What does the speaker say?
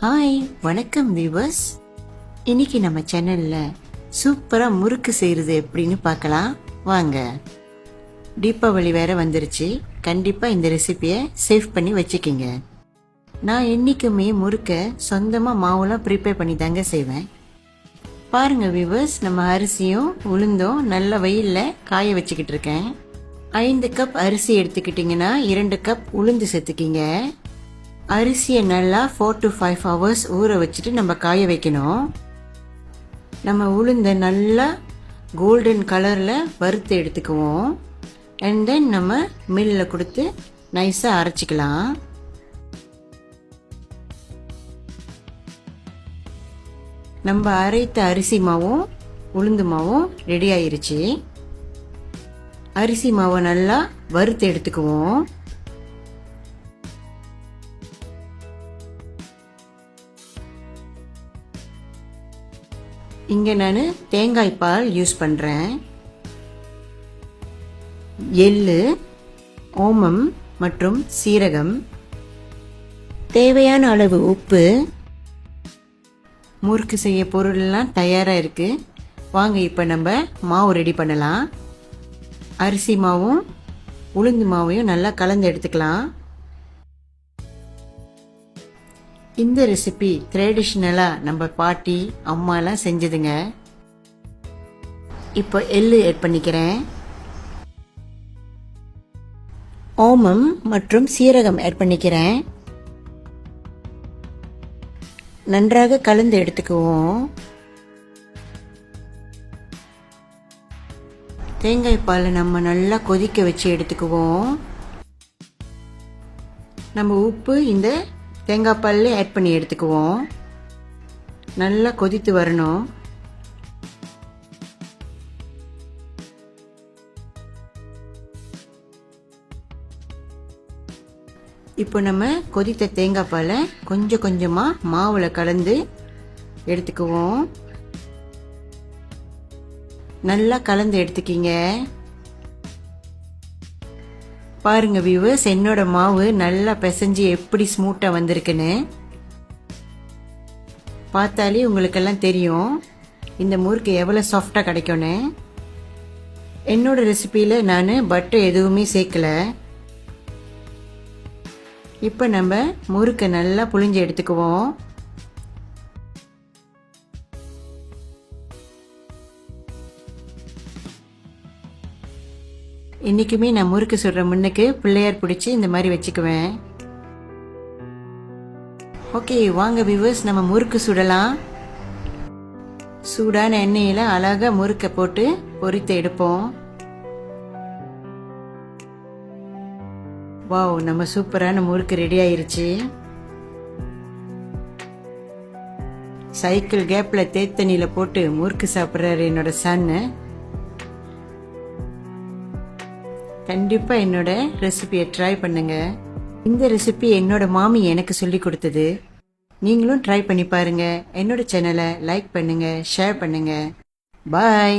Hi, வணக்கம் viewers. இன்னைக்கு நம்ம சேனலில் சூப்பராக முறுக்கு செய்கிறது எப்படின்னு பார்க்கலாம் வாங்க. தீபாவளி வேற வந்துருச்சு. கண்டிப்பாக இந்த ரெசிபியை சேவ் பண்ணி வச்சுக்கிங்க. நான் என்றைக்குமே முறுக்கை சொந்தமாக மாவுலாம் ப்ரிப்பேர் பண்ணி தாங்க செய்வேன். பாருங்கள் வியூவர்ஸ், நம்ம அரிசியும் உளுந்தும் நல்ல வெயிலில் காய வச்சுக்கிட்டு இருக்கேன். 5 கப் அரிசி எடுத்துக்கிட்டிங்கன்னா 2 கப் உளுந்து சேர்த்துக்கிங்க. அரிசியை நல்லா 4 to 5 hours ஊற வச்சுட்டு நம்ம காய வைக்கணும். நம்ம உளுந்த நல்லா கோல்டன் கலரில் வறுத்து எடுத்துக்குவோம். அண்ட் தென் நம்ம மில்லில் கொடுத்து நைஸாக அரைச்சிக்கலாம். நம்ம அரைத்த அரிசி மாவும் உளுந்து மாவும் ரெடி ஆயிருச்சு. அரிசி மாவை நல்லா வறுத்து எடுத்துக்குவோம். இங்கே நான் தேங்காய் பால் யூஸ் பண்ணுறேன். எள்ளு, ஓமம் மற்றும் சீரகம், தேவையான அளவு உப்பு. முறுக்கு செய்ய பொருளெல்லாம் தயாராக இருக்குது. வாங்க இப்போ நம்ம மாவு ரெடி பண்ணலாம். அரிசி மாவும் உளுந்து மாவையும் நல்லா கலந்து எடுத்துக்கலாம். இந்த ரெசிபி ட்ரெடிஷ்னலாக நம்ம பாட்டி அம்மாலாம் செஞ்சதுங்க. இப்போ எள்ளு ஆட் பண்ணிக்கிறேன். ஓமம் மற்றும் சீரகம் ஆட் பண்ணிக்கிறேன். நன்றாக கலந்து எடுத்துக்குவோம். தேங்காய் பாலை நம்ம நல்லா கொதிக்க வச்சு எடுத்துக்குவோம். நம்ம உப்பு இந்த தேங்காய் பால்ல ஆட் பண்ணி எடுத்துக்குவோம். நல்லா கொதித்து வரணும். இப்போ நம்ம கொதித்த தேங்காய் பாலை கொஞ்சம் கொஞ்சமாக மாவில் கலந்து எடுத்துக்குவோம். நல்லா கலந்து எடுத்துக்கிங்க. பாருங்க வியூவர்ஸ், என்னோட மாவு நல்லா பிசைஞ்சு எப்படி ஸ்மூத்தாக வந்திருக்குன்னு பார்த்தாலே உங்களுக்கெல்லாம் தெரியும் இந்த முறுக்கு எவ்வளோ சாஃப்டாக கிடைக்கும்னு. என்னோட ரெசிபியில் நான் பட்டர் எதுவுமே சேர்க்கல. இப்போ நம்ம முறுக்கை நல்லா புழிஞ்சு எடுத்துக்குவோம். இன்றைக்குமே நான் முறுக்கு சுடுற முன்னுக்கு பிள்ளையார் பிடிச்சி இந்த மாதிரி வச்சுக்குவேன். ஓகே வாங்க வியூவர்ஸ், நம்ம முறுக்கு சுடலாம். சூடான எண்ணெயில் அழகாக முறுக்கை போட்டு பொரித்து எடுப்போம். வாவ், நம்ம சூப்பரான முறுக்கு ரெடி ஆயிருச்சு. சைக்கிள் கேப்பில் தேத்தண்ணியில் போட்டு முறுக்கு சாப்பிட்றாரு என்னோட சன்னு. கண்டிப்பாக என்னோட ரெசிபியை ட்ரை பண்ணுங்க. இந்த ரெசிபி என்னோட மாமி எனக்கு சொல்லி கொடுத்தது. நீங்களும் ட்ரை பண்ணி பாருங்க. என்னோட சேனலை லைக் பண்ணுங்க, ஷேர் பண்ணுங்க. பாய்.